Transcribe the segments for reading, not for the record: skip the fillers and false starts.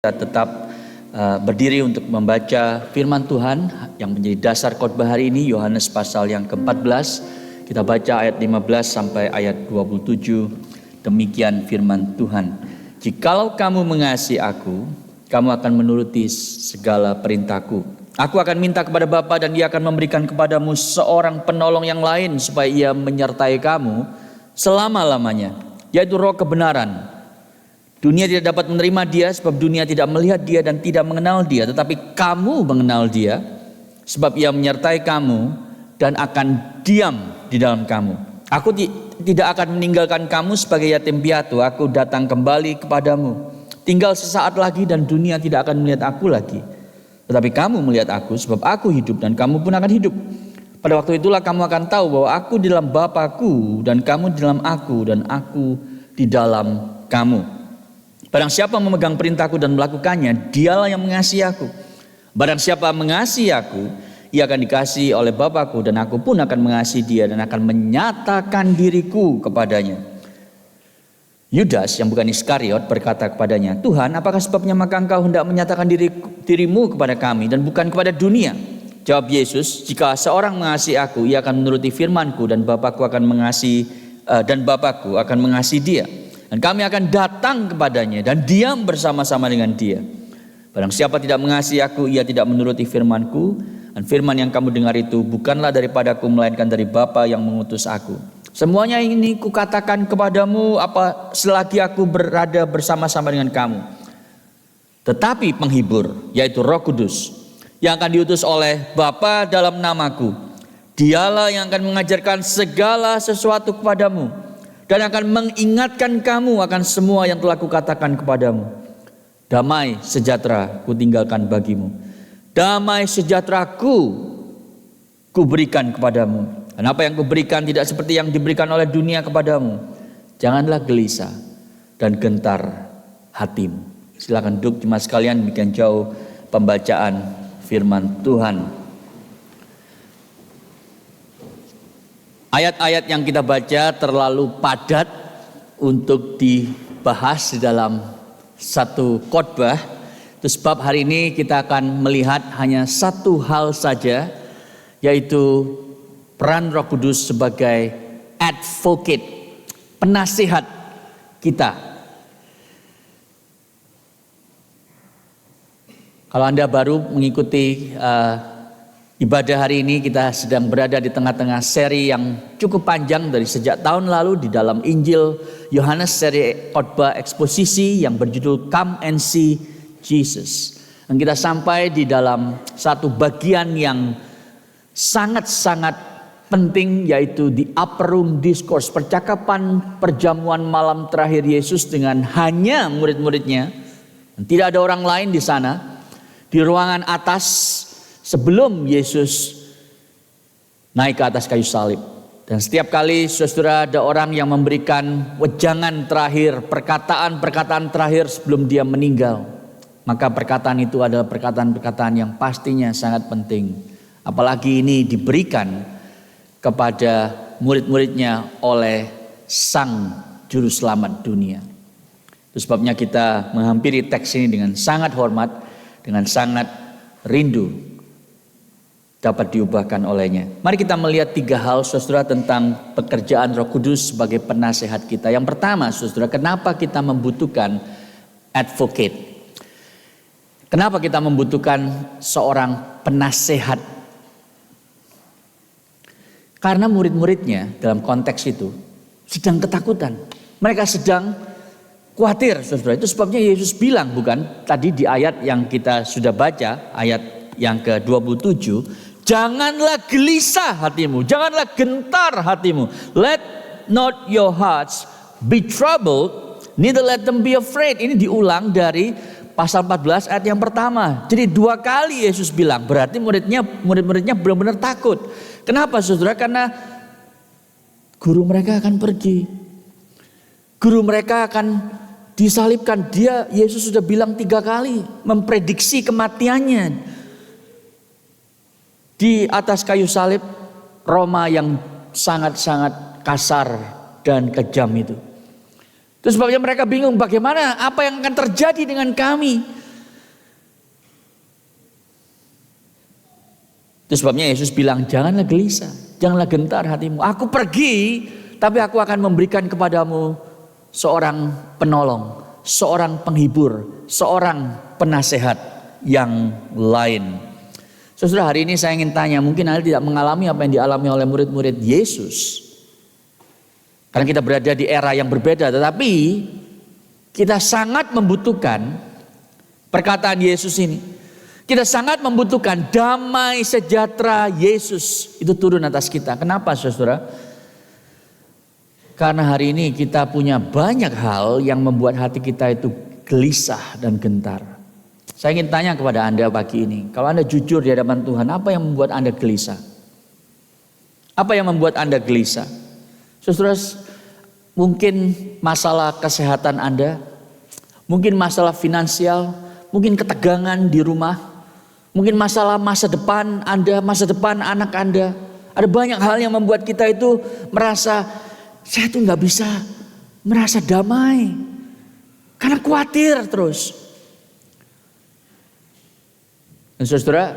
Kita tetap berdiri untuk membaca firman Tuhan yang menjadi dasar khotbah hari ini, Yohanes pasal yang ke-14. Kita baca ayat 15 sampai ayat 27. Demikian firman Tuhan. Jikalau kamu mengasihi aku, kamu akan menuruti segala perintahku. Aku akan minta kepada Bapa dan Dia akan memberikan kepadamu seorang penolong yang lain supaya Ia menyertai kamu selama-lamanya, yaitu Roh kebenaran. Dunia tidak dapat menerima Dia sebab dunia tidak melihat Dia dan tidak mengenal Dia, tetapi kamu mengenal Dia sebab Ia menyertai kamu dan akan diam di dalam kamu. Aku tidak akan meninggalkan kamu sebagai yatim piatu. Aku datang kembali kepadamu. Tinggal sesaat lagi dan dunia tidak akan melihat aku lagi, tetapi kamu melihat aku sebab aku hidup dan kamu pun akan hidup. Pada waktu itulah kamu akan tahu bahwa aku di dalam Bapa-Ku dan kamu di dalam aku dan aku di dalam kamu. Barang siapa memegang perintahku dan melakukannya, dialah yang mengasihi aku. Barang siapa mengasihi aku, ia akan dikasihi oleh Bapa-Ku dan aku pun akan mengasihi dia dan akan menyatakan diriku kepadanya. Yudas yang bukan Iskariot berkata kepadanya, Tuhan, apakah sebabnya maka engkau hendak menyatakan dirimu kepada kami dan bukan kepada dunia? Jawab Yesus, jika seorang mengasihi aku, ia akan menuruti firman-Ku dan Bapa-Ku akan mengasihi Bapa-Ku akan mengasihi dia. Dan kami akan datang kepadanya dan diam bersama-sama dengan dia. Barang siapa tidak mengasihi aku, ia tidak menuruti firman-Ku. Dan firman yang kamu dengar itu bukanlah daripadaku, melainkan dari Bapa yang mengutus aku. Semuanya ini kukatakan kepadamu selagi aku berada bersama-sama dengan kamu. Tetapi penghibur, yaitu Roh Kudus, yang akan diutus oleh Bapa dalam namaku, dialah yang akan mengajarkan segala sesuatu kepadamu dan akan mengingatkan kamu akan semua yang telah kukatakan kepadamu. Damai sejahtera kutinggalkan bagimu. Damai sejahtera-Ku kuberikan kepadamu. Dan apa yang kuberikan tidak seperti yang diberikan oleh dunia kepadamu. Janganlah gelisah dan gentar hatimu. Silakan duduk jemaat sekalian, demikian jauh pembacaan firman Tuhan. Ayat-ayat yang kita baca terlalu padat untuk dibahas di dalam satu khotbah. Itu sebab hari ini kita akan melihat hanya satu hal saja, yaitu peran Roh Kudus sebagai advocate, penasihat kita. Kalau Anda baru mengikuti ibadah hari ini, kita sedang berada di tengah-tengah seri yang cukup panjang dari sejak tahun lalu di dalam Injil Yohanes, seri khotbah eksposisi yang berjudul Come and See Jesus. Dan kita sampai di dalam satu bagian yang sangat-sangat penting, yaitu di Upper Room Discourse, percakapan perjamuan malam terakhir Yesus dengan hanya murid-muridnya. Dan tidak ada orang lain di sana, di ruangan atas sebelum Yesus naik ke atas kayu salib. Dan setiap kali saudara ada orang yang memberikan wejangan terakhir, perkataan-perkataan terakhir sebelum dia meninggal, maka perkataan itu adalah perkataan-perkataan yang pastinya sangat penting. Apalagi ini diberikan kepada murid-muridnya oleh Sang Juru Selamat dunia. Itu sebabnya kita menghampiri teks ini dengan sangat hormat, dengan sangat rindu dapat diubahkan olehnya. Mari kita melihat tiga hal saudara tentang pekerjaan Roh Kudus sebagai penasehat kita. Yang pertama saudara, kenapa kita membutuhkan advocate? Kenapa kita membutuhkan seorang penasehat? Karena murid-muridnya dalam konteks itu sedang ketakutan. Mereka sedang khawatir saudara. Itu sebabnya Yesus bilang, bukan tadi di ayat yang kita sudah baca, ayat yang ke-27, janganlah gelisah hatimu, janganlah gentar hatimu. Let not your hearts be troubled, neither let them be afraid. Ini diulang dari pasal 14 ayat yang pertama. Jadi dua kali Yesus bilang, berarti murid-muridnya benar-benar takut. Kenapa saudara? Karena guru mereka akan pergi. Guru mereka akan disalibkan. Yesus sudah bilang 3 kali, memprediksi kematiannya di atas kayu salib Roma yang sangat-sangat kasar dan kejam itu. Itu sebabnya mereka bingung, bagaimana, apa yang akan terjadi dengan kami? Itu sebabnya Yesus bilang, janganlah gelisah, janganlah gentar hatimu. Aku pergi, tapi aku akan memberikan kepadamu seorang penolong, seorang penghibur, seorang penasehat yang lain. Saudara, hari ini saya ingin tanya, mungkin Anda tidak mengalami apa yang dialami oleh murid-murid Yesus. Karena kita berada di era yang berbeda, tetapi kita sangat membutuhkan perkataan Yesus ini. Kita sangat membutuhkan damai sejahtera Yesus itu turun atas kita. Kenapa saudara? Karena hari ini kita punya banyak hal yang membuat hati kita itu gelisah dan gentar. Saya ingin tanya kepada Anda pagi ini. Kalau Anda jujur di hadapan Tuhan, apa yang membuat Anda gelisah? Apa yang membuat Anda gelisah? Saudara, mungkin masalah kesehatan Anda, mungkin masalah finansial, mungkin ketegangan di rumah, mungkin masalah masa depan Anda, masa depan anak Anda. Ada banyak hal yang membuat kita itu merasa, saya tuh gak bisa merasa damai. Karena khawatir terus. Dan saudara,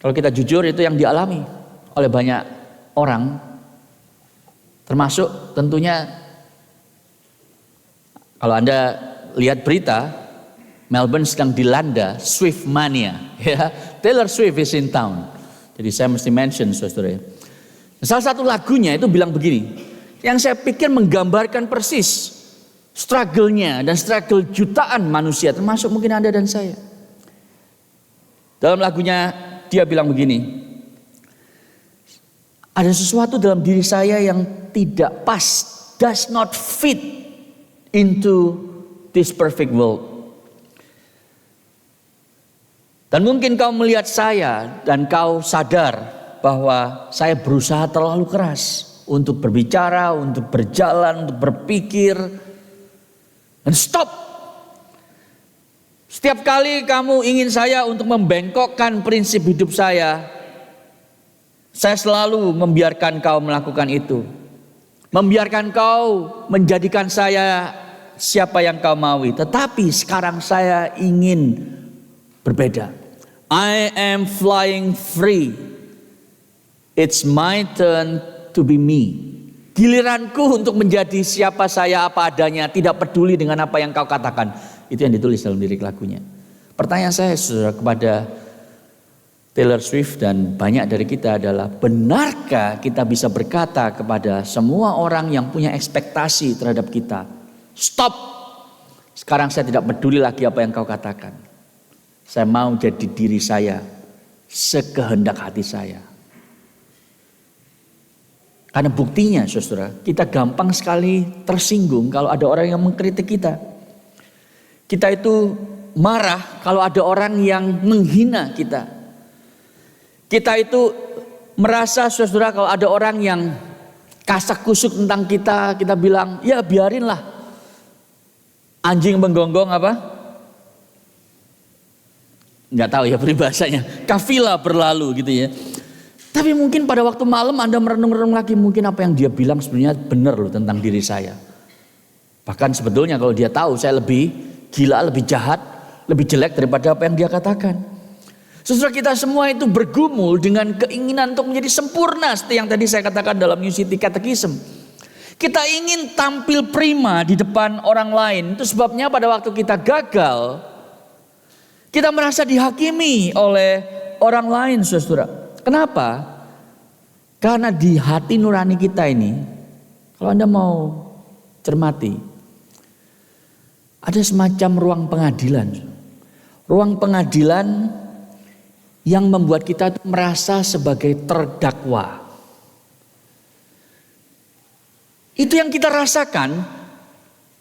kalau kita jujur itu yang dialami oleh banyak orang. Termasuk tentunya kalau Anda lihat berita, Melbourne sedang dilanda Swift mania, ya. Taylor Swift is in town. Jadi saya mesti mention saudara. Salah satu lagunya itu bilang begini, yang saya pikir menggambarkan persis struggle-nya dan struggle jutaan manusia, termasuk mungkin Anda dan saya. Dalam lagunya dia bilang begini, ada sesuatu dalam diri saya yang tidak pas, does not fit into this perfect world. Dan mungkin kau melihat saya dan kau sadar bahwa saya berusaha terlalu keras untuk berbicara, untuk berjalan, untuk berpikir. Dan stop. Setiap kali kamu ingin saya untuk membengkokkan prinsip hidup saya selalu membiarkan kau melakukan itu. Membiarkan kau menjadikan saya siapa yang kau maui. Tetapi sekarang saya ingin berbeda. I am flying free. It's my turn to be me. Giliranku untuk menjadi siapa saya apa adanya, tidak peduli dengan apa yang kau katakan. Itu yang ditulis dalam lirik lagunya. Pertanyaan saya saudara kepada Taylor Swift dan banyak dari kita adalah, benarkah kita bisa berkata kepada semua orang yang punya ekspektasi terhadap kita, stop, sekarang saya tidak peduli lagi apa yang kau katakan. Saya mau jadi diri saya, sekehendak hati saya. Karena buktinya saudara, kita gampang sekali tersinggung kalau ada orang yang mengkritik kita. Kita itu marah kalau ada orang yang menghina kita. Kita itu merasa saudara kalau ada orang yang kasak kusuk tentang kita, kita bilang, ya biarinlah. Anjing menggonggong apa? Nggak tahu ya peribahasanya, kafilah berlalu gitu ya. Tapi mungkin pada waktu malam Anda merenung-renung lagi, mungkin apa yang dia bilang sebenarnya benar loh tentang diri saya. Bahkan sebetulnya kalau dia tahu saya lebih gila, lebih jahat, lebih jelek daripada apa yang dia katakan. Saudara, kita semua itu bergumul dengan keinginan untuk menjadi sempurna, seperti yang tadi saya katakan dalam UCT Catechism. Kita ingin tampil prima di depan orang lain. Itu sebabnya pada waktu kita gagal, kita merasa dihakimi oleh orang lain, saudara. Kenapa? Karena di hati nurani kita ini, kalau Anda mau cermati, ada semacam ruang pengadilan. Ruang pengadilan yang membuat kita merasa sebagai terdakwa. Itu yang kita rasakan,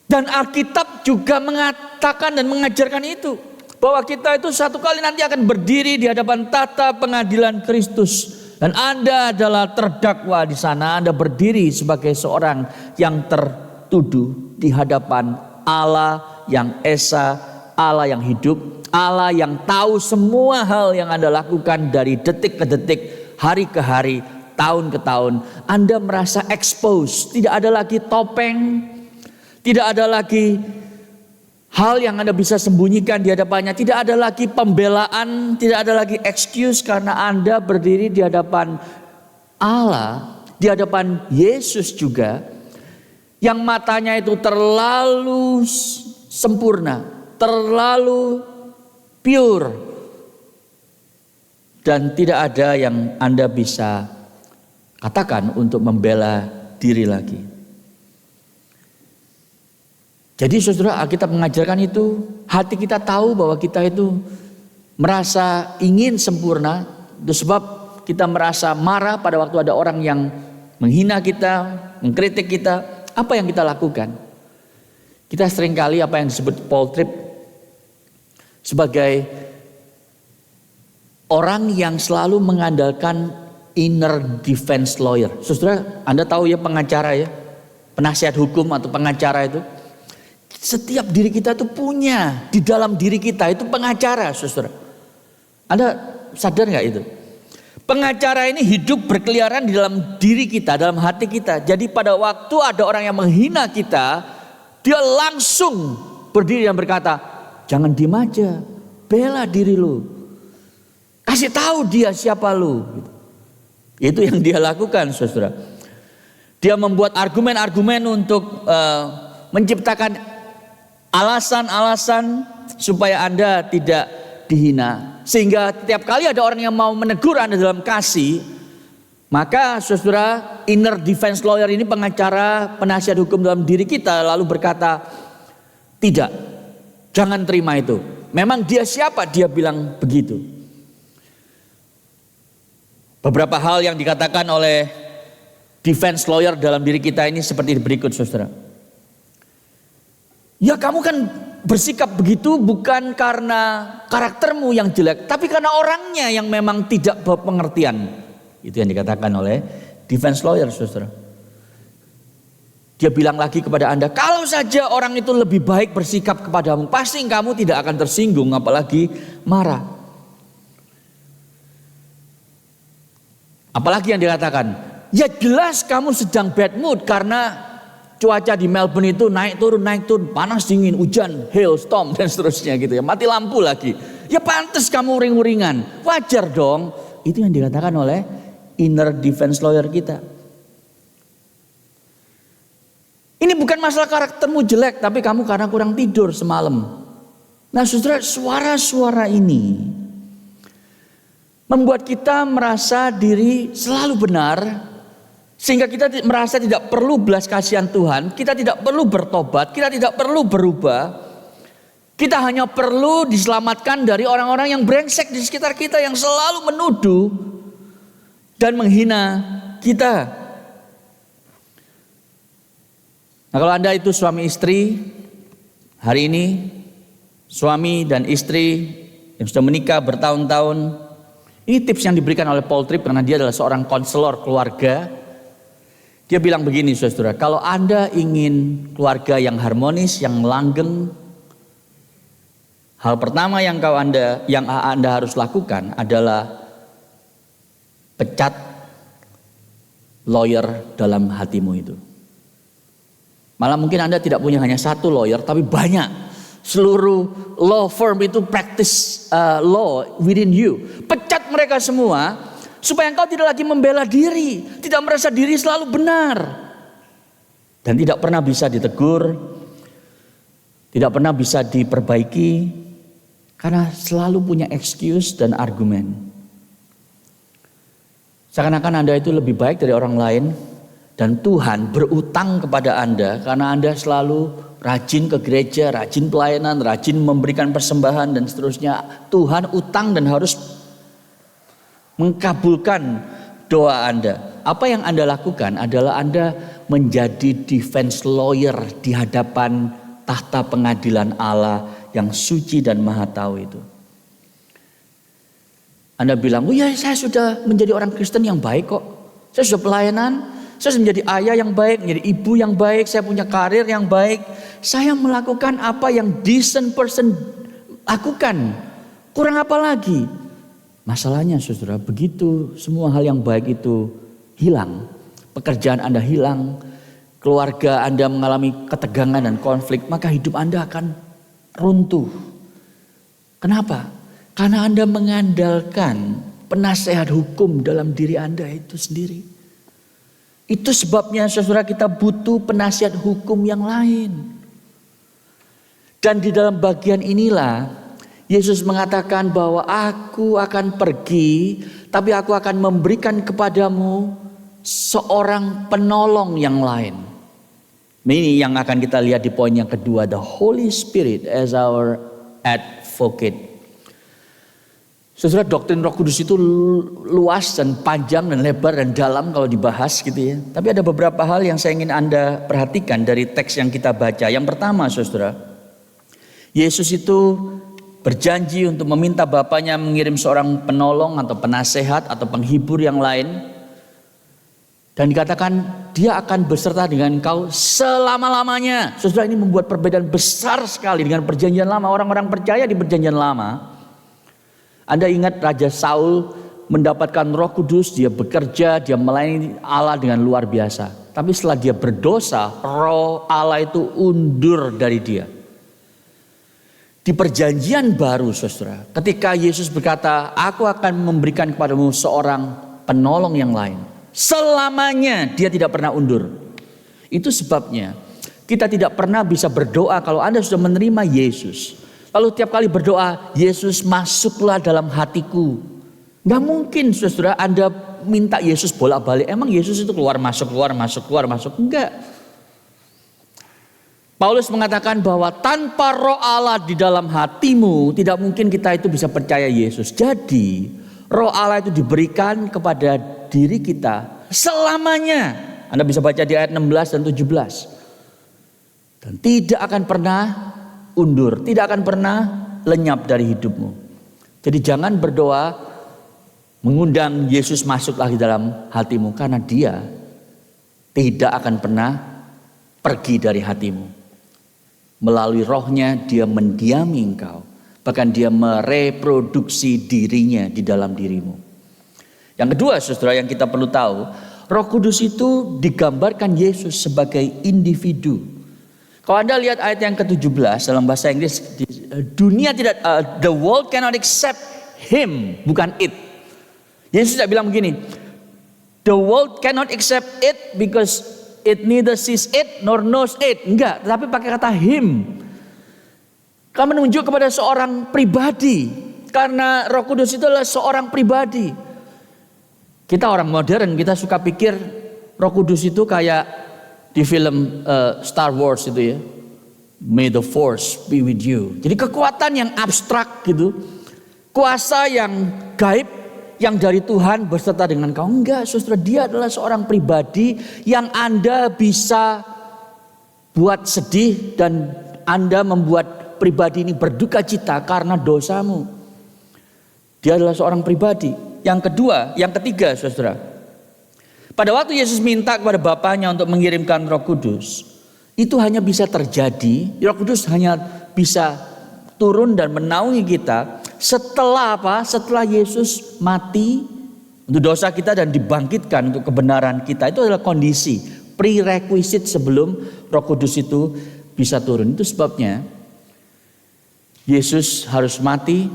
dan Alkitab juga mengatakan dan mengajarkan itu. Bahwa kita itu satu kali nanti akan berdiri di hadapan tata pengadilan Kristus. Dan Anda adalah terdakwa di sana. Anda berdiri sebagai seorang yang tertuduh di hadapan Allah yang esa, Allah yang hidup, Allah yang tahu semua hal yang Anda lakukan dari detik ke detik, hari ke hari, tahun ke tahun. Anda merasa expose, tidak ada lagi topeng, tidak ada lagi hal yang Anda bisa sembunyikan di hadapannya. Tidak ada lagi pembelaan, tidak ada lagi excuse karena Anda berdiri di hadapan Allah, di hadapan Yesus juga, yang matanya itu terlalu sempurna, terlalu pure, dan tidak ada yang Anda bisa katakan untuk membela diri lagi. Jadi saudara, Alkitab mengajarkan itu, hati kita tahu bahwa kita itu merasa ingin sempurna, itu sebab kita merasa marah pada waktu ada orang yang menghina kita, mengkritik kita. Apa yang kita lakukan? Kita seringkali apa yang disebut Paul Tripp sebagai orang yang selalu mengandalkan inner defense lawyer. Saudara, Anda tahu ya pengacara ya, penasihat hukum atau pengacara itu. Setiap diri kita itu punya di dalam diri kita itu pengacara, saudara. Anda sadar nggak itu? Pengacara ini hidup berkeliaran di dalam diri kita, dalam hati kita. Jadi pada waktu ada orang yang menghina kita, dia langsung berdiri dan berkata, jangan diem aja, bela diri lu, kasih tahu dia siapa lu. Itu yang dia lakukan, saudara. Dia membuat argumen-argumen untuk menciptakan alasan-alasan supaya Anda tidak dihina. Sehingga setiap kali ada orang yang mau menegur Anda dalam kasih, maka saudara, inner defense lawyer ini, pengacara, penasihat hukum dalam diri kita, lalu berkata, tidak, jangan terima itu. Memang dia siapa? Dia bilang begitu. Beberapa hal yang dikatakan oleh defense lawyer dalam diri kita ini seperti berikut, saudara. Ya, kamu kan bersikap begitu bukan karena karaktermu yang jelek, tapi karena orangnya yang memang tidak berpengertian. Itu yang dikatakan oleh defense lawyer, saudara. Dia bilang lagi kepada Anda, kalau saja orang itu lebih baik bersikap kepadamu, pasti kamu tidak akan tersinggung, apalagi marah. Apalagi yang dikatakan, ya jelas kamu sedang bad mood karena cuaca di Melbourne itu naik turun, panas dingin, hujan, hailstorm dan seterusnya gitu ya. Mati lampu lagi. Ya pantas kamu uring-uringan. Wajar dong. Itu yang dikatakan oleh inner defense lawyer kita. Ini bukan masalah karaktermu jelek, tapi kamu karena kurang tidur semalam. Nah, saudara, suara-suara ini membuat kita merasa diri selalu benar, sehingga kita merasa tidak perlu belas kasihan Tuhan, kita tidak perlu bertobat, kita tidak perlu berubah. Kita hanya perlu diselamatkan dari orang-orang yang brengsek di sekitar kita, yang selalu menuduh dan menghina kita. Nah, kalau Anda itu suami istri, hari ini suami dan istri yang sudah menikah bertahun-tahun, ini tips yang diberikan oleh Paul Tripp karena dia adalah seorang konselor keluarga. Dia bilang begini, saudara, kalau Anda ingin keluarga yang harmonis, yang langgeng, hal pertama yang Anda harus lakukan adalah pecat lawyer dalam hatimu itu. Malah mungkin Anda tidak punya hanya satu lawyer, tapi banyak. Seluruh law firm itu practice law within you. Pecat mereka semua, supaya engkau tidak lagi membela diri, tidak merasa diri selalu benar, dan tidak pernah bisa ditegur, tidak pernah bisa diperbaiki, karena selalu punya excuse dan argumen. Seakan-akan Anda itu lebih baik dari orang lain, dan Tuhan berutang kepada Anda karena Anda selalu rajin ke gereja, rajin pelayanan, rajin memberikan persembahan dan seterusnya. Tuhan utang dan harus mengkabulkan doa Anda. Apa yang Anda lakukan adalah Anda menjadi defense lawyer di hadapan tahta pengadilan Allah yang suci dan maha tahu itu. Anda bilang, oh ya, saya sudah menjadi orang Kristen yang baik kok. Saya sudah pelayanan, saya sudah menjadi ayah yang baik, menjadi ibu yang baik, saya punya karir yang baik. Saya melakukan apa yang decent person lakukan. Kurang apa lagi? Masalahnya, saudara, begitu semua hal yang baik itu hilang, pekerjaan Anda hilang, keluarga Anda mengalami ketegangan dan konflik, maka hidup Anda akan runtuh. Kenapa? Karena Anda mengandalkan penasehat hukum dalam diri Anda itu sendiri. Itu sebabnya saudara kita butuh penasihat hukum yang lain. Dan di dalam bagian inilah Yesus mengatakan bahwa aku akan pergi, tapi aku akan memberikan kepadamu seorang penolong yang lain. Ini yang akan kita lihat di poin yang kedua, the Holy Spirit as our advocate. Saudara, doktrin Roh Kudus itu luas dan panjang dan lebar dan dalam kalau dibahas gitu ya. Tapi ada beberapa hal yang saya ingin Anda perhatikan dari teks yang kita baca. Yang pertama, saudara, Yesus itu berjanji untuk meminta Bapaknya mengirim seorang penolong atau penasehat atau penghibur yang lain. Dan dikatakan dia akan beserta dengan engkau selama-lamanya. Saudara, ini membuat perbedaan besar sekali dengan perjanjian lama. Orang-orang percaya di perjanjian lama. Anda ingat Raja Saul mendapatkan Roh Kudus, dia bekerja, dia melayani Allah dengan luar biasa. Tapi setelah dia berdosa, Roh Allah itu undur dari dia. Di perjanjian baru, saudara, ketika Yesus berkata, aku akan memberikan kepadamu seorang penolong yang lain. Selamanya dia tidak pernah undur. Itu sebabnya kita tidak pernah bisa berdoa kalau Anda sudah menerima Yesus. Lalu tiap kali berdoa, Yesus masuklah dalam hatiku. Gak mungkin saudara Anda minta Yesus bolak-balik. Emang Yesus itu keluar masuk. Enggak. Paulus mengatakan bahwa tanpa Roh Allah di dalam hatimu, tidak mungkin kita itu bisa percaya Yesus. Jadi Roh Allah itu diberikan kepada diri kita selamanya. Anda bisa baca di ayat 16 dan 17. Dan tidak akan pernah undur, tidak akan pernah lenyap dari hidupmu. Jadi jangan berdoa mengundang Yesus masuk lagi dalam hatimu, karena dia tidak akan pernah pergi dari hatimu. Melalui rohnya dia mendiami engkau. Bahkan dia mereproduksi dirinya di dalam dirimu. Yang kedua saudara yang kita perlu tahu, Roh Kudus itu digambarkan Yesus sebagai individu. Kalau Anda lihat ayat yang ke-17 dalam bahasa Inggris, dunia tidak, the world cannot accept him, bukan it. Yesus tidak bilang begini, the world cannot accept it because it neither sees it nor knows it. Enggak, tapi pakai kata him. Karena menunjuk kepada seorang pribadi. Karena Roh Kudus itu adalah seorang pribadi. Kita orang modern, kita suka pikir Roh Kudus itu kayak di film Star Wars itu ya. May the force be with you. Jadi kekuatan yang abstrak gitu. Kuasa yang gaib, yang dari Tuhan berserta dengan kau. Enggak, saudara, dia adalah seorang pribadi yang Anda bisa buat sedih dan Anda membuat pribadi ini berduka cita karena dosamu. Dia adalah seorang pribadi. Yang kedua, yang ketiga, saudara, pada waktu Yesus minta kepada Bapaknya untuk mengirimkan Roh Kudus, itu hanya bisa terjadi, Roh Kudus hanya bisa turun dan menaungi kita setelah apa? Setelah Yesus mati untuk dosa kita dan dibangkitkan untuk kebenaran kita. Itu adalah kondisi prerequisite sebelum Roh Kudus itu bisa turun. Itu sebabnya Yesus harus mati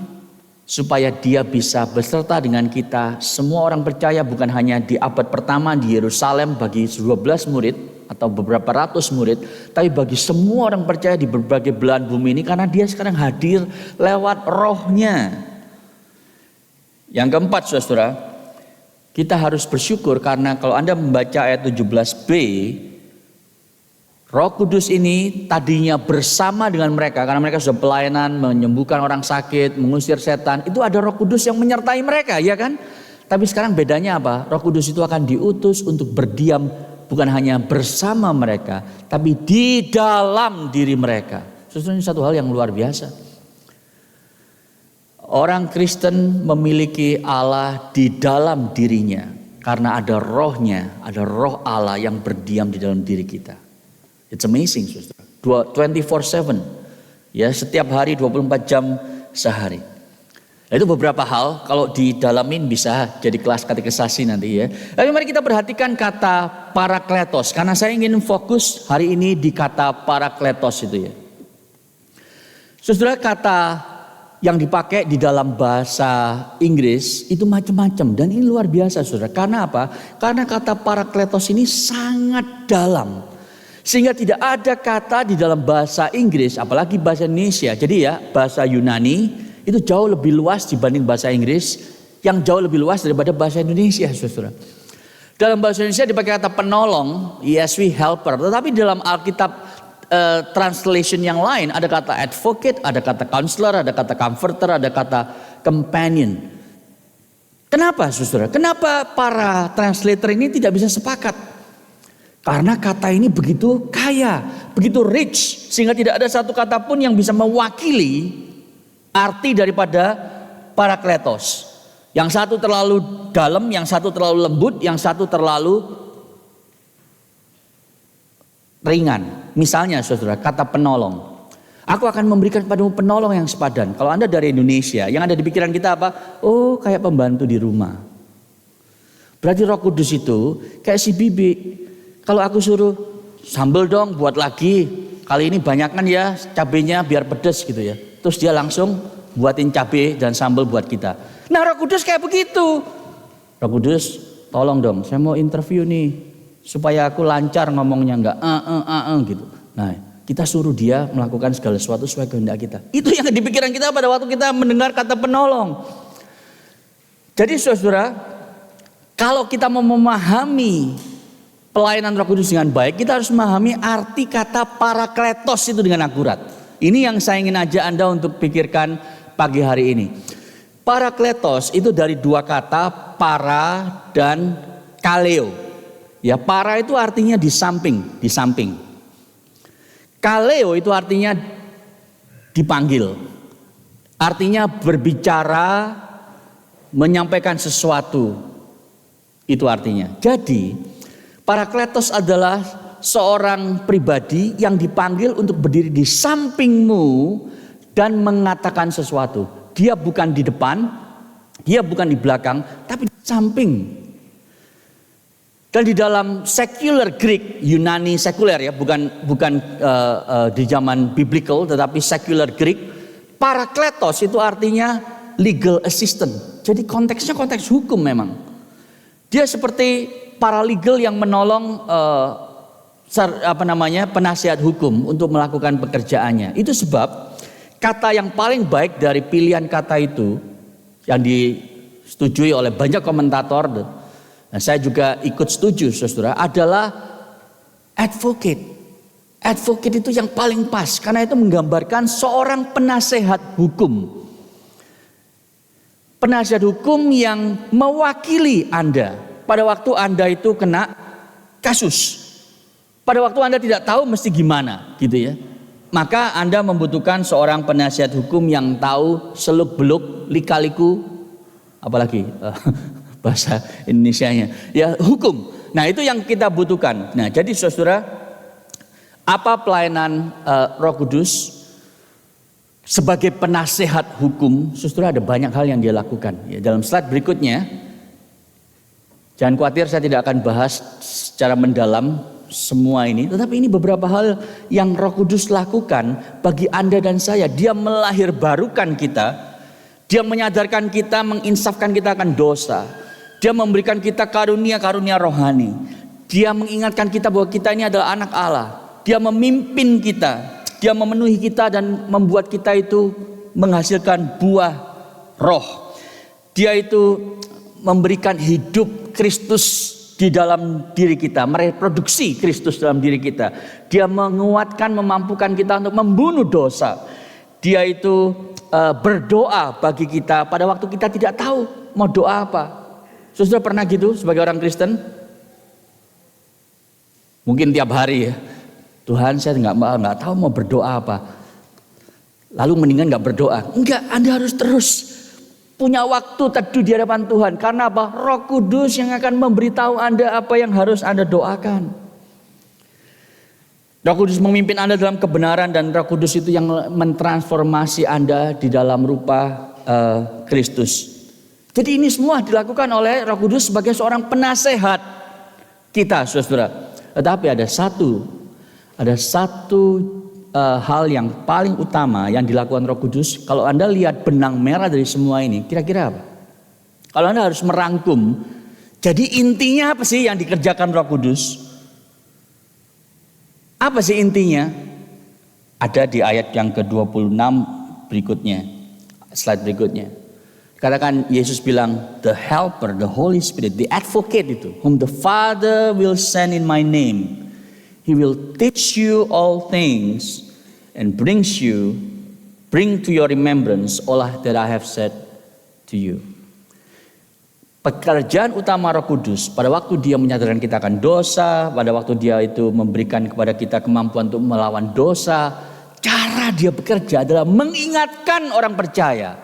supaya dia bisa beserta dengan kita. Semua orang percaya, bukan hanya di abad pertama di Yerusalem bagi 12 murid atau beberapa ratus murid, tapi bagi semua orang percaya di berbagai belahan bumi ini, karena dia sekarang hadir lewat rohnya. Yang keempat, saudara, kita harus bersyukur karena kalau Anda membaca ayat 17b, Roh Kudus ini tadinya bersama dengan mereka, karena mereka sudah pelayanan, menyembuhkan orang sakit, mengusir setan, itu ada Roh Kudus yang menyertai mereka, ya kan? Tapi sekarang bedanya apa? Roh Kudus itu akan diutus untuk berdiam bukan hanya bersama mereka, tapi di dalam diri mereka. Ini satu hal yang luar biasa. Orang Kristen memiliki Allah di dalam dirinya karena ada rohnya, ada roh Allah yang berdiam di dalam diri kita. It's amazing, saudara. 24/7, ya, setiap hari 24 jam sehari. Nah, itu beberapa hal, kalau didalamin bisa jadi kelas katekisasi nanti ya. Tapi mari kita perhatikan kata parakletos, karena saya ingin fokus hari ini di kata parakletos itu ya. Saudara, kata yang dipakai di dalam bahasa Inggris itu macam-macam dan ini luar biasa, saudara. Karena apa? Karena kata parakletos ini sangat dalam. Sehingga tidak ada kata di dalam bahasa Inggris, apalagi bahasa Indonesia. Jadi ya, bahasa Yunani itu jauh lebih luas dibanding bahasa Inggris, yang jauh lebih luas daripada bahasa Indonesia, saudara. Dalam bahasa Indonesia dipakai kata penolong, ESV helper. Tetapi dalam Alkitab translation yang lain ada kata advocate, ada kata counselor, ada kata comforter, ada kata companion. Kenapa, saudara? Kenapa para translator ini tidak bisa sepakat? Karena kata ini begitu kaya, begitu rich, sehingga tidak ada satu kata pun yang bisa mewakili arti daripada parakletos. Yang satu terlalu dalam, yang satu terlalu lembut, yang satu terlalu ringan. Misalnya, saudara, kata penolong. Aku akan memberikan padamu penolong yang sepadan. Kalau Anda dari Indonesia, yang ada di pikiran kita apa? Oh, kayak pembantu di rumah. Berarti Roh Kudus itu kayak si Bibi. Kalau aku suruh sambal dong, buat lagi. Kali ini banyakkan ya cabenya biar pedes gitu ya. Terus dia langsung buatin cabai dan sambal buat kita. Nah, Roh Kudus kayak begitu. Roh Kudus, tolong dong, saya mau interview nih. Supaya aku lancar ngomongnya, enggak gitu. Nah, kita suruh dia melakukan segala sesuatu sesuai kehendak kita. Itu yang di pikiran kita pada waktu kita mendengar kata penolong. Jadi saudara, kalau kita mau memahami pelayanan Roh Kudus dengan baik, kita harus memahami arti kata parakletos itu dengan akurat. Ini yang saya ingin ajak Anda untuk pikirkan pagi hari ini. Parakletos itu dari dua kata, para dan kaleo. Ya, para itu artinya di samping, di samping. Kaleo itu artinya dipanggil. Artinya berbicara, menyampaikan sesuatu. Itu artinya. Jadi, parakletos adalah seorang pribadi yang dipanggil untuk berdiri di sampingmu dan mengatakan sesuatu. Dia bukan di depan, dia bukan di belakang, tapi di samping. Dan di dalam secular Greek, Yunani sekuler ya, bukan di zaman biblical, tetapi secular Greek, parakletos itu artinya legal assistant. Jadi konteksnya konteks hukum memang. Dia seperti paralegal yang menolong penasihat hukum untuk melakukan pekerjaannya. Itu sebab kata yang paling baik dari pilihan kata itu yang disetujui oleh banyak komentator. Nah, saya juga ikut setuju, saudara, adalah advocate. Advocate itu yang paling pas, karena itu menggambarkan seorang penasehat hukum. Penasehat hukum yang mewakili Anda pada waktu Anda itu kena kasus. Pada waktu Anda tidak tahu mesti gimana, gitu ya. Maka Anda membutuhkan seorang penasihat hukum yang tahu seluk-beluk, lika-liku, apalagi bahasa Indonesianya, ya hukum. Nah, itu yang kita butuhkan. Nah, jadi saudara, apa pelayanan Roh Kudus sebagai penasehat hukum? Saudara, ada banyak hal yang dia lakukan. Ya, dalam slide berikutnya, jangan khawatir, saya tidak akan bahas secara mendalam semua ini, tetapi ini beberapa hal yang Roh Kudus lakukan bagi Anda dan saya. Dia melahirbarukan kita. Dia menyadarkan kita, menginsafkan kita akan dosa. Dia memberikan kita karunia-karunia rohani. Dia mengingatkan kita bahwa kita ini adalah anak Allah. Dia memimpin kita. Dia memenuhi kita dan membuat kita itu menghasilkan buah roh. Dia itu memberikan hidup Kristus di dalam diri kita, mereproduksi Kristus dalam diri kita. Dia menguatkan, memampukan kita untuk membunuh dosa. Dia itu berdoa bagi kita pada waktu kita tidak tahu mau doa apa. Saudara pernah gitu sebagai orang Kristen? Mungkin tiap hari ya. Tuhan, saya nggak tahu mau berdoa apa. Lalu mendingan nggak berdoa. Enggak, Anda harus terus punya waktu teduh di hadapan Tuhan. Karena apa? Roh Kudus yang akan memberitahu Anda apa yang harus Anda doakan. Roh Kudus memimpin Anda dalam kebenaran, dan Roh Kudus itu yang mentransformasi Anda di dalam rupa Kristus. Jadi ini semua dilakukan oleh Roh Kudus sebagai seorang penasehat kita, saudara. Tetapi ada satu hal yang paling utama yang dilakukan Roh Kudus. Kalau Anda lihat benang merah dari semua ini, kira-kira apa? Kalau Anda harus merangkum, jadi intinya apa sih yang dikerjakan Roh Kudus? Apa sih intinya? Ada di ayat yang ke-26 berikutnya, slide berikutnya. Katakan Yesus bilang, the helper, the Holy Spirit, the advocate itu, whom the Father will send in my name. He will teach you all things and bring to your remembrance all that I have said to you. Pekerjaan utama Roh Kudus pada waktu dia menyadarkan kita akan dosa, pada waktu dia itu memberikan kepada kita kemampuan untuk melawan dosa, cara dia bekerja adalah mengingatkan orang percaya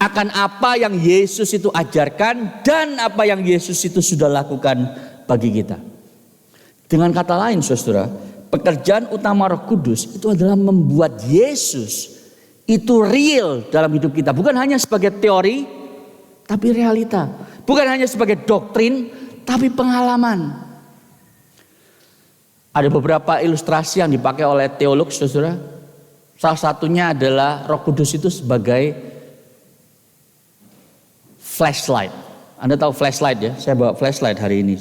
akan apa yang Yesus itu ajarkan dan apa yang Yesus itu sudah lakukan bagi kita. Dengan kata lain, saudara, pekerjaan utama Roh Kudus itu adalah membuat Yesus itu real dalam hidup kita. Bukan hanya sebagai teori, tapi realita. Bukan hanya sebagai doktrin, tapi pengalaman. Ada beberapa ilustrasi yang dipakai oleh teolog, saudara. Salah satunya adalah Roh Kudus itu sebagai flashlight. Anda tahu flashlight ya? Saya bawa flashlight hari ini.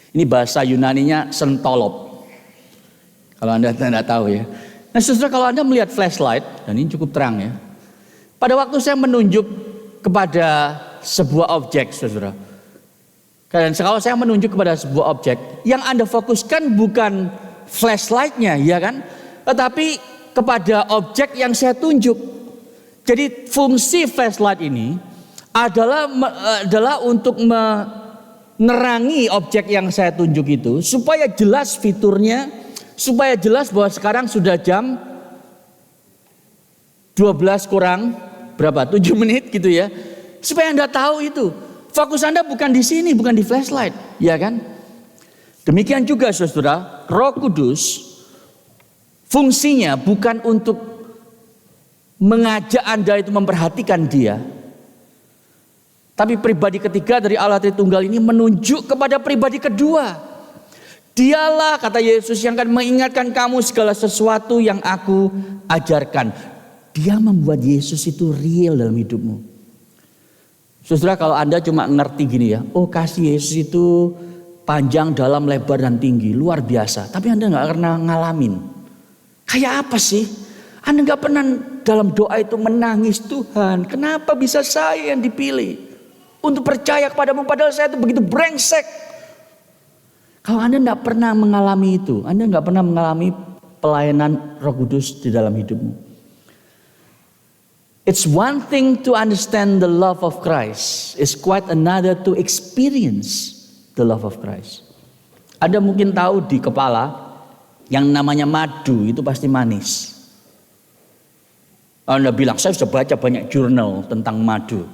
Ini bahasa Yunaninya sentolop. Kalau Anda tidak tahu ya. Nah, saudara, kalau Anda melihat flashlight, dan ini cukup terang ya. Pada waktu saya menunjuk kepada sebuah objek, saudara. Dan kalau saya menunjuk kepada sebuah objek, yang Anda fokuskan bukan flashlightnya, ya kan? Tetapi kepada objek yang saya tunjuk. Jadi fungsi flashlight ini adalah untuk menerangi objek yang saya tunjuk itu, supaya jelas fiturnya, supaya jelas bahwa sekarang sudah jam 12 kurang berapa? 7 menit gitu ya. Supaya Anda tahu itu. Fokus Anda bukan di sini, bukan di flashlight, ya kan? Demikian juga saudara, Roh Kudus fungsinya bukan untuk mengajak Anda itu memperhatikan Dia. Tapi pribadi ketiga dari Allah Tritunggal ini menunjuk kepada pribadi kedua. Dialah, kata Yesus, yang akan mengingatkan kamu segala sesuatu yang aku ajarkan. Dia membuat Yesus itu real dalam hidupmu. Saudara, kalau Anda cuma ngerti gini ya, oh kasih Yesus itu panjang, dalam, lebar, dan tinggi, luar biasa. Tapi Anda gak pernah ngalamin. Kayak apa sih? Anda gak pernah dalam doa itu menangis, Tuhan, kenapa bisa saya yang dipilih untuk percaya kepadamu, padahal saya itu begitu brengsek. Kalau Anda gak pernah mengalami itu, Anda gak pernah mengalami pelayanan Roh Kudus di dalam hidupmu. It's one thing to understand the love of Christ. It's quite another to experience the love of Christ. Anda mungkin tahu di kepala yang namanya madu itu pasti manis. Anda bilang, saya sudah baca banyak jurnal tentang madu.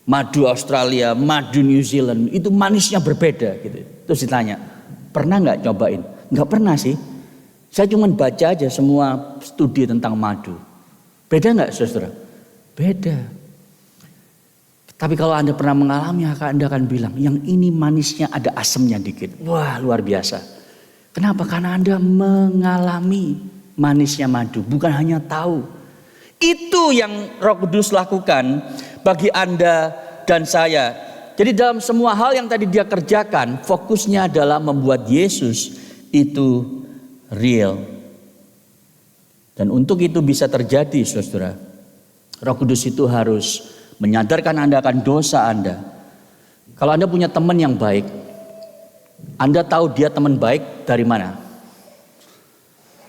Madu Australia, madu New Zealand, itu manisnya berbeda gitu. Terus ditanya, pernah nggak cobain? Nggak pernah sih. Saya cuma baca aja semua studi tentang madu. Beda nggak, saudara? Beda. Tapi kalau Anda pernah mengalami, Anda akan bilang, yang ini manisnya ada asamnya dikit. Wah, luar biasa. Kenapa? Karena Anda mengalami manisnya madu, bukan hanya tahu. Itu yang Roh Kudus lakukan bagi Anda dan saya. Jadi dalam semua hal yang tadi dia kerjakan, fokusnya adalah membuat Yesus itu real. Dan untuk itu bisa terjadi, saudara, Roh Kudus itu harus menyadarkan Anda akan dosa Anda. Kalau Anda punya teman yang baik, Anda tahu dia teman baik dari mana?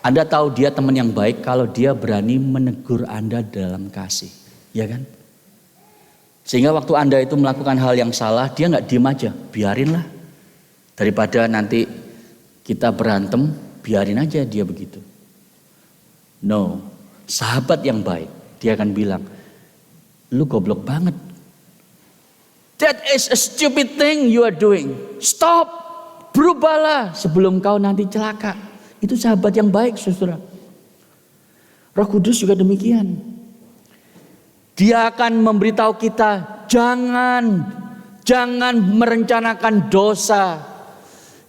Anda tahu dia teman yang baik kalau dia berani menegur Anda dalam kasih, ya kan? Sehingga waktu Anda itu melakukan hal yang salah, dia nggak diem aja, biarinlah. Daripada nanti kita berantem, biarin aja dia begitu. No, sahabat yang baik, dia akan bilang, lu goblok banget. That is a stupid thing you are doing. Stop, berubahlah sebelum kau nanti celaka. Itu sahabat yang baik, saudara. Roh Kudus juga demikian. Dia akan memberitahu kita, jangan merencanakan dosa.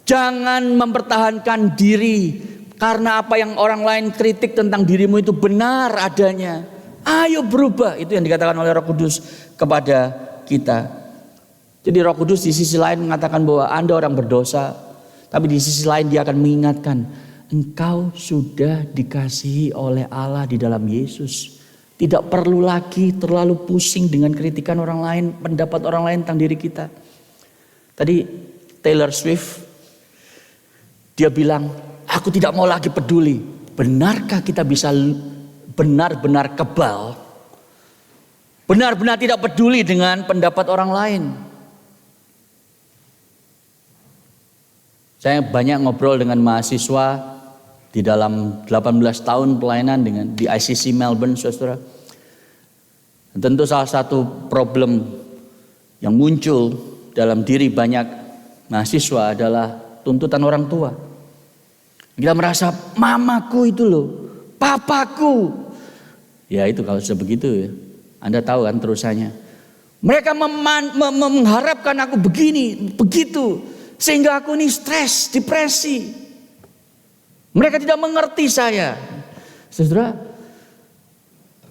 Jangan mempertahankan diri. Karena apa yang orang lain kritik tentang dirimu itu benar adanya. Ayo berubah. Itu yang dikatakan oleh Roh Kudus kepada kita. Jadi Roh Kudus di sisi lain mengatakan bahwa Anda orang berdosa. Tapi di sisi lain dia akan mengingatkan, engkau sudah dikasihi oleh Allah di dalam Yesus. Tidak perlu lagi terlalu pusing dengan kritikan orang lain, pendapat orang lain tentang diri kita. Tadi Taylor Swift, dia bilang, aku tidak mau lagi peduli. Benarkah kita bisa benar-benar kebal? Benar-benar tidak peduli dengan pendapat orang lain? Saya banyak ngobrol dengan mahasiswa di dalam 18 tahun pelayanan di ICC Melbourne, saudara. Dan tentu salah satu problem yang muncul dalam diri banyak mahasiswa adalah tuntutan orang tua. Kita merasa mamaku itu loh, papaku. Ya itu kalau sudah begitu ya, Anda tahu kan terusannya. Mereka mengharapkan aku begini, begitu. Sehingga aku ini stres, depresi. Mereka tidak mengerti saya. Saudara,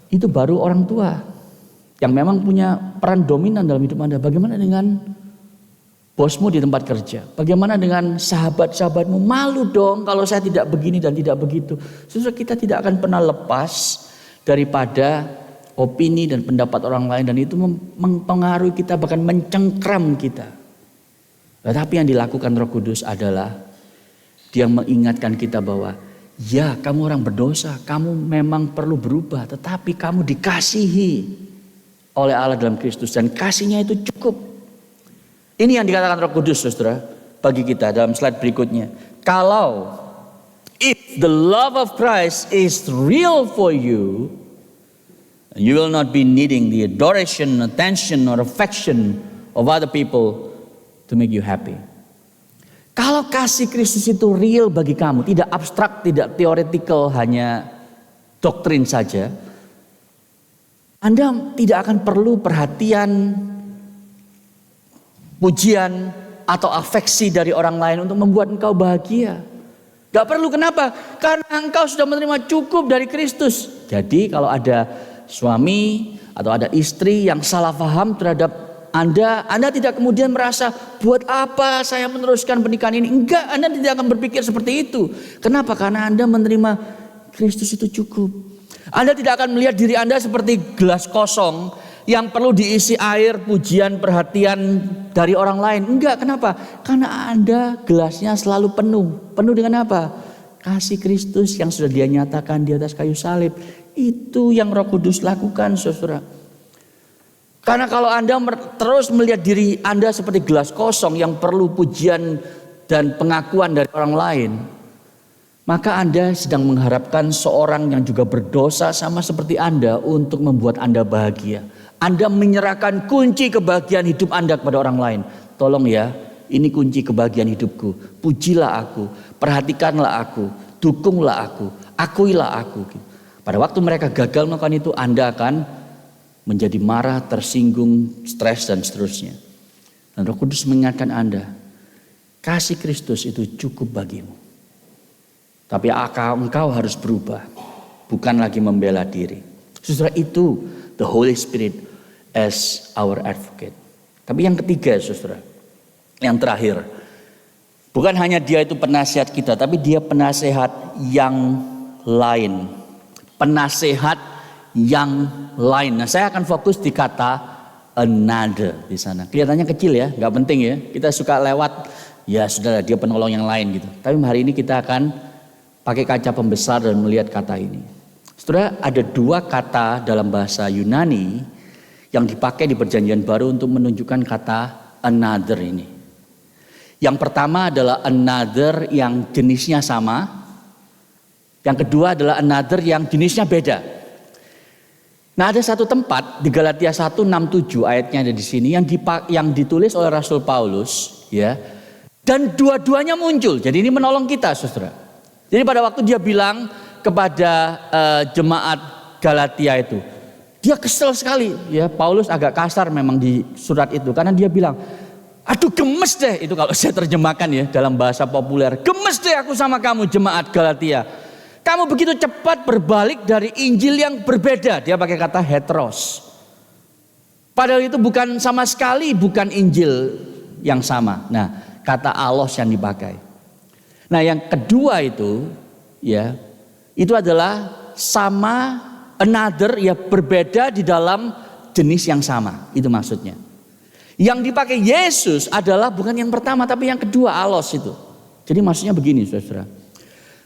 itu baru orang tua yang memang punya peran dominan dalam hidup Anda. Bagaimana dengan bosmu di tempat kerja? Bagaimana dengan sahabat-sahabatmu? Malu dong kalau saya tidak begini dan tidak begitu. Saudara, kita tidak akan pernah lepas daripada opini dan pendapat orang lain. Dan itu mempengaruhi kita, bahkan mencengkram kita. Tetapi yang dilakukan Roh Kudus adalah dia mengingatkan kita bahwa ya kamu orang berdosa, kamu memang perlu berubah. Tetapi kamu dikasihi oleh Allah dalam Kristus dan kasihnya itu cukup. Ini yang dikatakan Roh Kudus, saudara, bagi kita dalam slide berikutnya. Kalau if the love of Christ is real for you, you will not be needing the adoration, attention or affection of other people to make you happy. Kalau kasih Kristus itu real bagi kamu, tidak abstrak, tidak teoretikal, hanya doktrin saja, Anda tidak akan perlu perhatian, pujian, atau afeksi dari orang lain untuk membuat engkau bahagia. Gak perlu, kenapa? Karena engkau sudah menerima cukup dari Kristus. Jadi kalau ada suami atau ada istri yang salah paham terhadap Anda tidak kemudian merasa, buat apa saya meneruskan pernikahan ini? Enggak, Anda tidak akan berpikir seperti itu. Kenapa? Karena Anda menerima Kristus itu cukup. Anda tidak akan melihat diri Anda seperti gelas kosong yang perlu diisi air, pujian, perhatian dari orang lain. Enggak, kenapa? Karena Anda gelasnya selalu penuh. Penuh dengan apa? Kasih Kristus yang sudah Dia nyatakan di atas kayu salib. Itu yang Roh Kudus lakukan, saudara. Karena kalau Anda terus melihat diri Anda seperti gelas kosong yang perlu pujian dan pengakuan dari orang lain, maka Anda sedang mengharapkan seorang yang juga berdosa sama seperti Anda untuk membuat Anda bahagia. Anda menyerahkan kunci kebahagiaan hidup Anda kepada orang lain. Tolong ya, ini kunci kebahagiaan hidupku. Pujilah aku, perhatikanlah aku, dukunglah aku, akuilah aku. Pada waktu mereka gagal melakukan itu, Anda akan menjadi marah, tersinggung, stres dan seterusnya. Dan Roh Kudus mengingatkan Anda, kasih Kristus itu cukup bagimu. Tapi engkau harus berubah, bukan lagi membela diri. Saudara, itu the Holy Spirit as our advocate. Tapi yang ketiga, saudara, yang terakhir, bukan hanya Dia itu penasihat kita, tapi Dia penasehat yang lain. Penasehat yang lain. Nah, saya akan fokus di kata another di sana. Kelihatannya kecil ya, nggak penting ya. Kita suka lewat, ya sudah Dia penolong yang lain gitu. Tapi hari ini kita akan pakai kaca pembesar dan melihat kata ini. Saudara, ada dua kata dalam bahasa Yunani yang dipakai di Perjanjian Baru untuk menunjukkan kata another ini. Yang pertama adalah another yang jenisnya sama. Yang kedua adalah another yang jenisnya beda. Nah, ada satu tempat di Galatia 1:6-7 ayatnya ada di sini yang ditulis oleh Rasul Paulus, ya. Dan dua-duanya muncul. Jadi ini menolong kita, saudara. Jadi pada waktu dia bilang kepada jemaat Galatia itu, dia kesel sekali, ya. Paulus agak kasar memang di surat itu karena dia bilang, Aduh gemes deh, itu kalau saya terjemahkan ya dalam bahasa populer. Gemes deh aku sama kamu jemaat Galatia. Kamu begitu cepat berbalik dari Injil yang berbeda. Dia pakai kata heteros. Padahal itu bukan sama sekali bukan Injil yang sama. Nah, kata alos yang dipakai. Nah, yang kedua itu ya, itu adalah sama, another, ya berbeda di dalam jenis yang sama. Itu maksudnya. Yang dipakai Yesus adalah bukan yang pertama tapi yang kedua, alos itu. Jadi maksudnya begini saudara.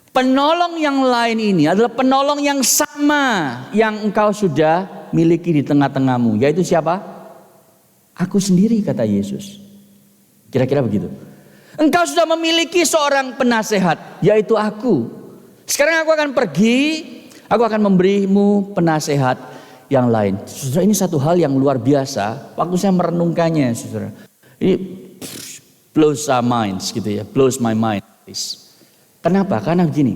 Penolong yang lain ini adalah penolong yang sama yang engkau sudah miliki di tengah-tengahmu. Yaitu siapa? Aku sendiri, kata Yesus. Kira-kira begitu. Engkau sudah memiliki seorang penasehat, yaitu aku. Sekarang aku akan pergi, aku akan memberimu penasehat yang lain. Saudara, ini satu hal yang luar biasa. Waktu saya merenungkannya, saudara, ini blows our minds gitu ya, blows my mind. Kenapa? Karena begini,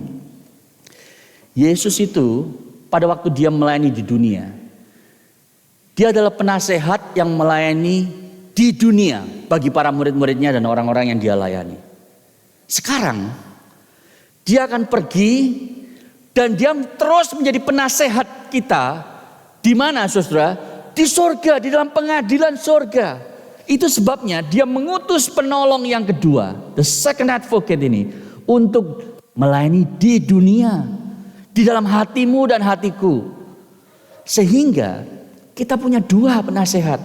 Yesus itu pada waktu dia melayani di dunia, dia adalah penasehat yang melayani di dunia bagi para murid-muridnya dan orang-orang yang dia layani. Sekarang dia akan pergi dan dia terus menjadi penasehat kita. Di mana saudara? Di sorga, di dalam pengadilan sorga. Itu sebabnya dia mengutus penolong yang kedua, the second advocate ini, untuk melayani di dunia, di dalam hatimu dan hatiku. Sehingga kita punya dua penasehat.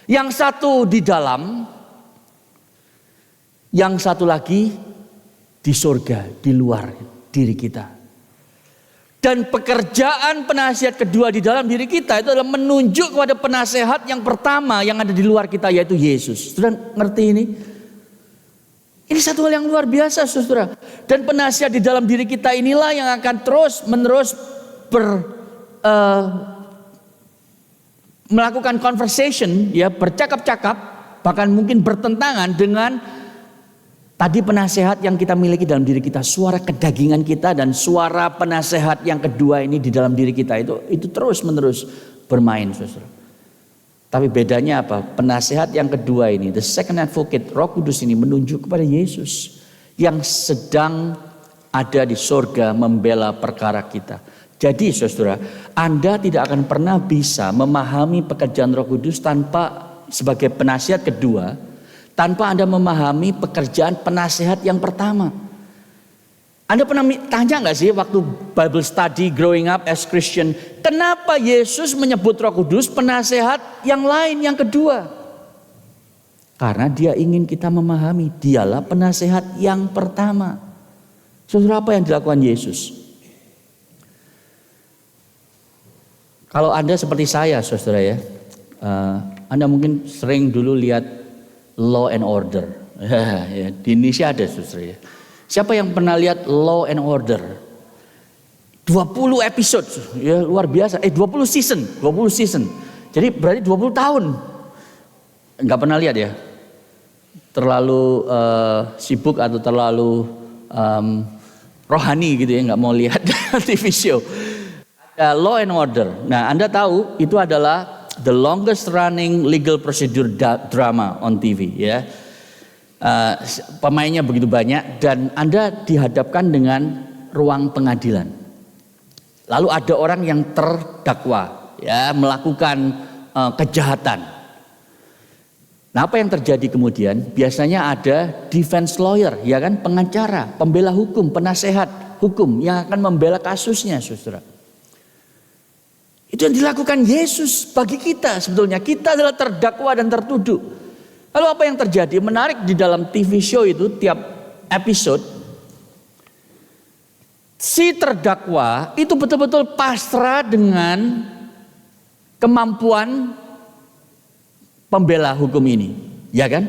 Yang satu di dalam, yang satu lagi di sorga, di luar diri kita. Dan pekerjaan penasihat kedua di dalam diri kita itu adalah menunjuk kepada penasehat yang pertama yang ada di luar kita, yaitu Yesus. Sudah ngerti ini? Ini satu hal yang luar biasa, saudara. Dan penasihat di dalam diri kita inilah yang akan terus menerus melakukan conversation, ya, bercakap-cakap, bahkan mungkin bertentangan dengan tadi penasehat yang kita miliki dalam diri kita, suara kedagingan kita dan suara penasehat yang kedua ini di dalam diri kita itu terus menerus bermain, saudara. Tapi bedanya apa? Penasehat yang kedua ini, the second advocate, Roh Kudus ini menunjuk kepada Yesus yang sedang ada di sorga membela perkara kita. Jadi saudara, Anda tidak akan pernah bisa memahami pekerjaan Roh Kudus tanpa sebagai penasihat kedua, tanpa Anda memahami pekerjaan penasehat yang pertama. Anda pernah tanya nggak sih waktu Bible study growing up as Christian, kenapa Yesus menyebut Roh Kudus penasehat yang lain, yang kedua? Karena dia ingin kita memahami, dialah penasehat yang pertama. Saudara, apa yang dilakukan Yesus? Kalau Anda seperti saya, saudara ya, Anda mungkin sering dulu lihat Law and Order. Ya, di Indonesia ada, saudara ya. Siapa yang pernah lihat Law and Order? 20 episode, ya luar biasa. 20 season. Jadi berarti 20 tahun. Enggak pernah lihat ya? Terlalu sibuk atau terlalu rohani gitu ya, enggak mau lihat TV show. Law and Order. Nah, Anda tahu itu adalah the longest running legal procedure drama on TV ya. Pemainnya begitu banyak dan Anda dihadapkan dengan ruang pengadilan. Lalu ada orang yang terdakwa ya melakukan kejahatan. Nah, apa yang terjadi kemudian? Biasanya ada defense lawyer, ya kan, pengacara, pembela hukum, penasehat hukum yang akan membela kasusnya, saudara. Itu yang dilakukan Yesus bagi kita sebetulnya. Kita adalah terdakwa dan tertuduh. Lalu apa yang terjadi? Menarik di dalam TV show itu tiap episode, si terdakwa itu betul-betul pasrah dengan kemampuan pembela hukum ini. Ya kan?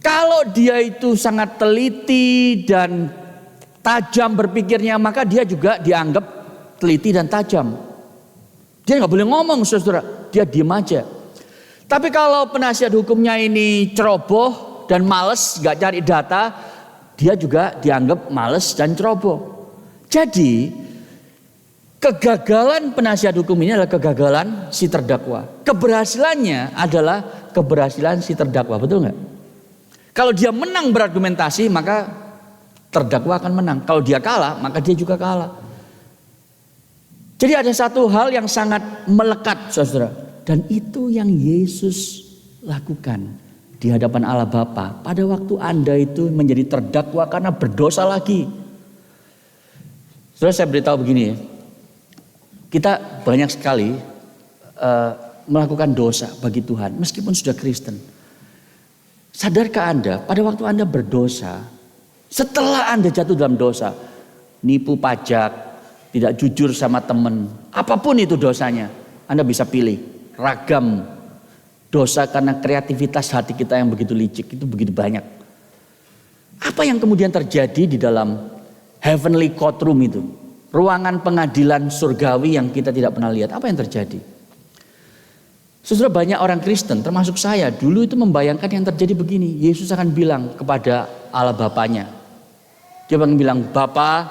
Kalau dia itu sangat teliti dan tajam berpikirnya, maka dia juga dianggap teliti dan tajam. Dia nggak boleh ngomong, saudara. Dia diem aja. Tapi kalau penasihat hukumnya ini ceroboh dan males, nggak cari data, dia juga dianggap males dan ceroboh. Jadi Kegagalan penasihat hukum ini adalah kegagalan si terdakwa. Keberhasilannya adalah keberhasilan si terdakwa, betul nggak? Kalau dia menang berargumentasi, maka terdakwa akan menang. Kalau dia kalah, maka dia juga kalah. Jadi ada satu hal yang sangat melekat, saudara. Dan itu yang Yesus lakukan di hadapan Allah Bapa pada waktu Anda itu menjadi terdakwa karena berdosa lagi. Saudara, saya beritahu begini ya. Kita banyak sekali melakukan dosa bagi Tuhan meskipun sudah Kristen. Sadarkah Anda pada waktu Anda berdosa, setelah Anda jatuh dalam dosa, nipu pajak, tidak jujur sama teman, apapun itu dosanya, Anda bisa pilih ragam dosa karena kreativitas hati kita yang begitu licik, itu begitu banyak. Apa yang kemudian terjadi di dalam heavenly courtroom itu? Ruangan pengadilan surgawi yang kita tidak pernah lihat, apa yang terjadi? Saudara, banyak orang Kristen termasuk saya dulu itu membayangkan yang terjadi begini. Yesus akan bilang kepada Allah Bapanya. Dia akan bilang, "Bapa,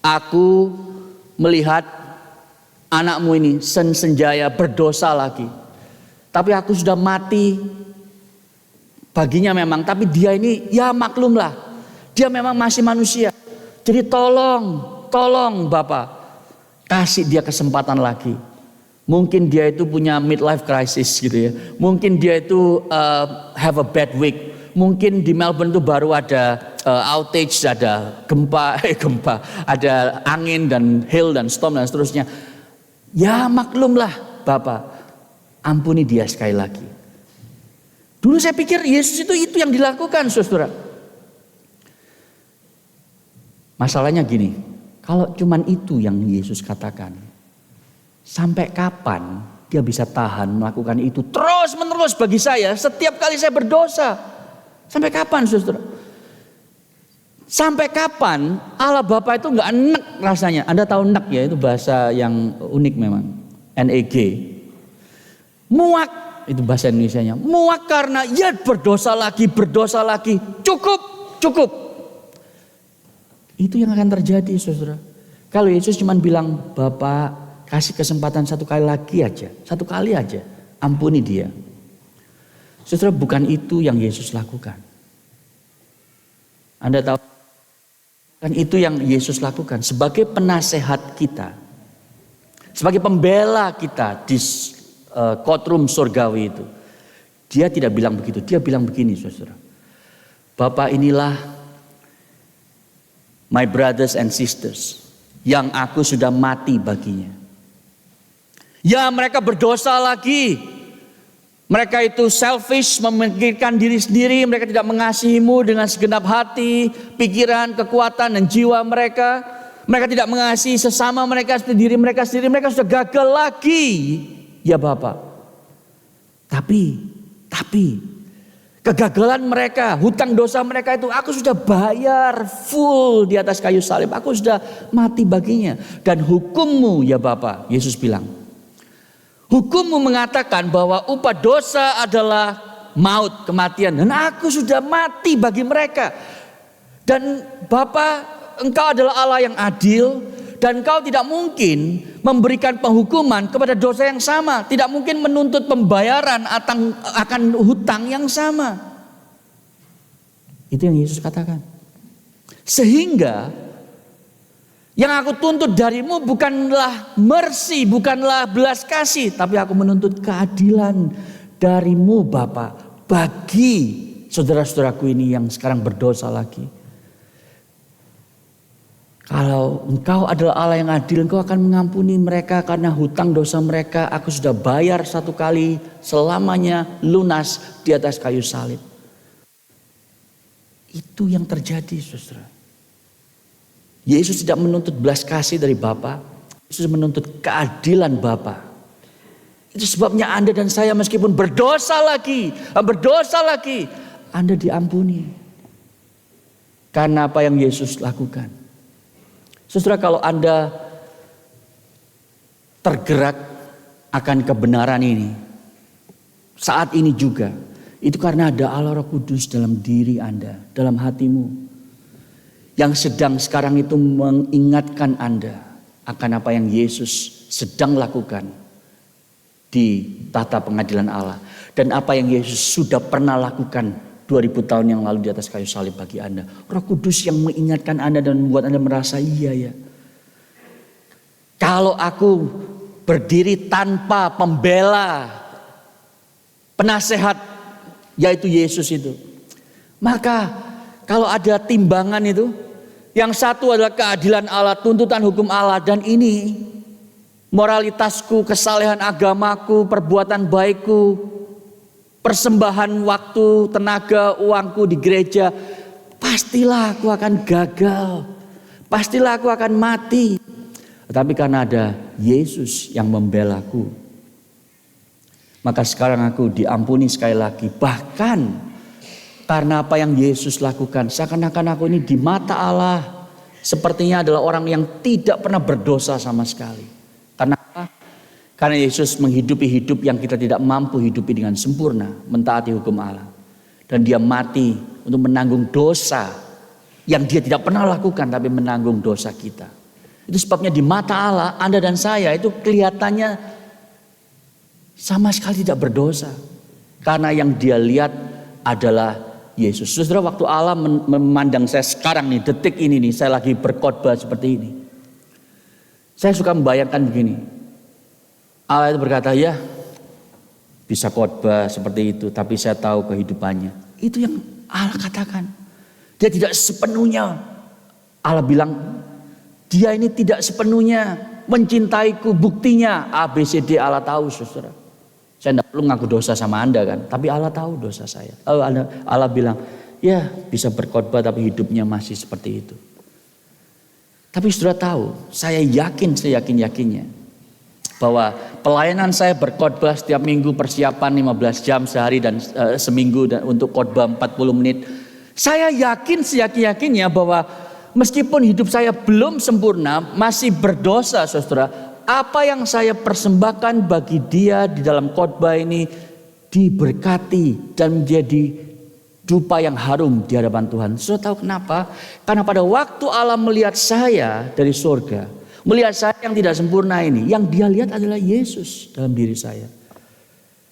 aku melihat anakmu ini senjaya berdosa lagi. Tapi aku sudah mati baginya memang. Tapi dia ini ya maklumlah. Dia memang masih manusia. Jadi tolong Bapak, kasih dia kesempatan lagi. Mungkin dia itu punya midlife crisis gitu ya. Mungkin dia itu have a bad week. Mungkin di Melbourne itu baru ada outage, ada gempa, ada angin dan hail dan storm dan seterusnya. Ya maklumlah Bapak, ampuni dia sekali lagi." Dulu saya pikir Yesus itu yang dilakukan, saudara. Masalahnya gini, kalau cuman itu yang Yesus katakan, sampai kapan dia bisa tahan melakukan itu terus menerus bagi saya setiap kali saya berdosa? Sampai kapan, saudara? Sampai kapan Allah Bapa itu nggak enek rasanya? Anda tahu enek ya, itu bahasa yang unik memang. NEG. Muak, itu bahasa Indonesianya. Muak karena ya berdosa lagi. Cukup. Itu yang akan terjadi, saudara. Kalau Yesus cuma bilang, "Bapak, kasih kesempatan satu kali aja, ampuni dia." Saudara, bukan itu yang Yesus lakukan. Anda tahu, kan itu yang Yesus lakukan sebagai penasehat kita, sebagai pembela kita di courtroom surgawi itu. Dia tidak bilang begitu, dia bilang begini, saudara. "Bapak, inilah my brothers and sisters yang aku sudah mati baginya. Ya, mereka berdosa lagi. Mereka itu selfish, memikirkan diri sendiri. Mereka tidak mengasihimu dengan segenap hati, pikiran, kekuatan, dan jiwa mereka. Mereka tidak mengasihi sesama mereka seperti diri mereka sendiri. Mereka sudah gagal lagi. Ya Bapak. Tapi kegagalan mereka, hutang dosa mereka itu aku sudah bayar full di atas kayu salib. Aku sudah mati baginya. Dan hukummu ya Bapak," Yesus bilang, "hukummu mengatakan bahwa upah dosa adalah maut, kematian. Dan aku sudah mati bagi mereka. Dan Bapa, Engkau adalah Allah yang adil. Dan Engkau tidak mungkin memberikan penghukuman kepada dosa yang sama. Tidak mungkin menuntut pembayaran akan hutang yang sama." Itu yang Yesus katakan. Sehingga yang aku tuntut darimu bukanlah mercy, bukanlah belas kasih, tapi aku menuntut keadilan darimu Bapa, bagi saudara-saudaraku ini yang sekarang berdosa lagi. Kalau Engkau adalah Allah yang adil, Engkau akan mengampuni mereka karena hutang dosa mereka aku sudah bayar satu kali selamanya lunas di atas kayu salib. Itu yang terjadi, saudara. Yesus tidak menuntut belas kasih dari Bapa. Yesus menuntut keadilan Bapa. Itu sebabnya Anda dan saya meskipun berdosa lagi, Anda diampuni. Karena apa yang Yesus lakukan. Saudara, kalau Anda tergerak akan kebenaran ini, saat ini juga, itu karena ada Allah Roh Kudus dalam diri Anda, dalam hatimu. Yang sedang sekarang itu mengingatkan Anda akan apa yang Yesus sedang lakukan di tahta pengadilan Allah. Dan apa yang Yesus sudah pernah lakukan 2000 tahun yang lalu di atas kayu salib bagi Anda. Roh Kudus yang mengingatkan Anda dan membuat Anda merasa iya ya. Kalau aku berdiri tanpa pembela, penasehat, yaitu Yesus itu. Maka kalau ada timbangan itu, yang satu adalah keadilan Allah, tuntutan hukum Allah. Dan ini moralitasku, kesalehan agamaku, perbuatan baikku, persembahan waktu, tenaga, uangku di gereja. Pastilah aku akan gagal. Pastilah aku akan mati. Tetapi karena ada Yesus yang membelaku, maka sekarang aku diampuni sekali lagi. Bahkan karena apa yang Yesus lakukan, seakan-akan aku ini di mata Allah sepertinya adalah orang yang tidak pernah berdosa sama sekali. Karena apa? Karena Yesus menghidupi hidup yang kita tidak mampu hidupi dengan sempurna, mentaati hukum Allah. Dan dia mati untuk menanggung dosa yang dia tidak pernah lakukan, tapi menanggung dosa kita. Itu sebabnya di mata Allah, Anda dan saya itu kelihatannya sama sekali tidak berdosa. Karena yang dia lihat adalah Yesus. Saudara, waktu Allah memandang saya sekarang nih, detik ini nih, saya lagi berkhotbah seperti ini. Saya suka membayangkan begini. Allah itu berkata, ya bisa khotbah seperti itu, tapi saya tahu kehidupannya. Itu yang Allah katakan. Dia tidak sepenuhnya, Allah bilang, dia ini tidak sepenuhnya mencintaiku. Buktinya A, B, C, D, Allah tahu saudara. Saya tidak perlu ngaku dosa sama Anda kan. Tapi Allah tahu dosa saya. Allah bilang, ya bisa berkhotbah tapi hidupnya masih seperti itu. Tapi saudara tahu, saya yakin seyakin-yakinnya bahwa pelayanan saya berkhotbah setiap minggu, persiapan 15 jam sehari dan seminggu dan untuk khotbah 40 menit. Saya yakin seyakin-yakinnya bahwa meskipun hidup saya belum sempurna, masih berdosa saudara. Apa yang saya persembahkan bagi dia di dalam khotbah ini diberkati dan menjadi dupa yang harum di hadapan Tuhan. Saudara tahu kenapa? Karena pada waktu Allah melihat saya dari surga, melihat saya yang tidak sempurna ini, yang dia lihat adalah Yesus dalam diri saya.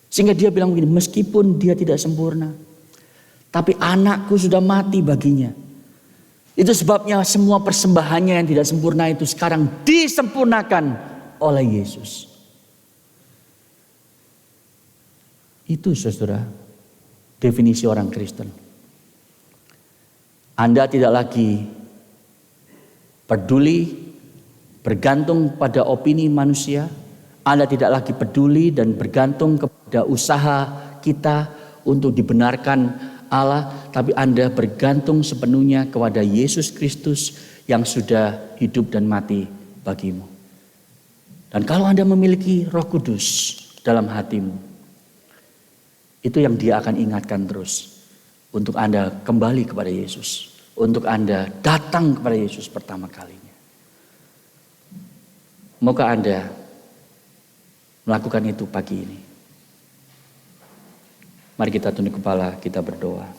Sehingga dia bilang begini, meskipun dia tidak sempurna, tapi anakku sudah mati baginya. Itu sebabnya semua persembahannya yang tidak sempurna itu sekarang disempurnakan oleh Yesus. Itu saudara, definisi orang Kristen. Anda tidak lagi peduli, bergantung pada opini manusia. Anda tidak lagi peduli dan bergantung kepada usaha kita untuk dibenarkan Allah, tapi Anda bergantung sepenuhnya kepada Yesus Kristus yang sudah hidup dan mati bagimu. Dan kalau Anda memiliki Roh Kudus dalam hatimu, itu yang dia akan ingatkan terus untuk Anda kembali kepada Yesus, untuk Anda datang kepada Yesus pertama kalinya. Maukah Anda melakukan itu pagi ini? Mari kita tunduk kepala, kita berdoa.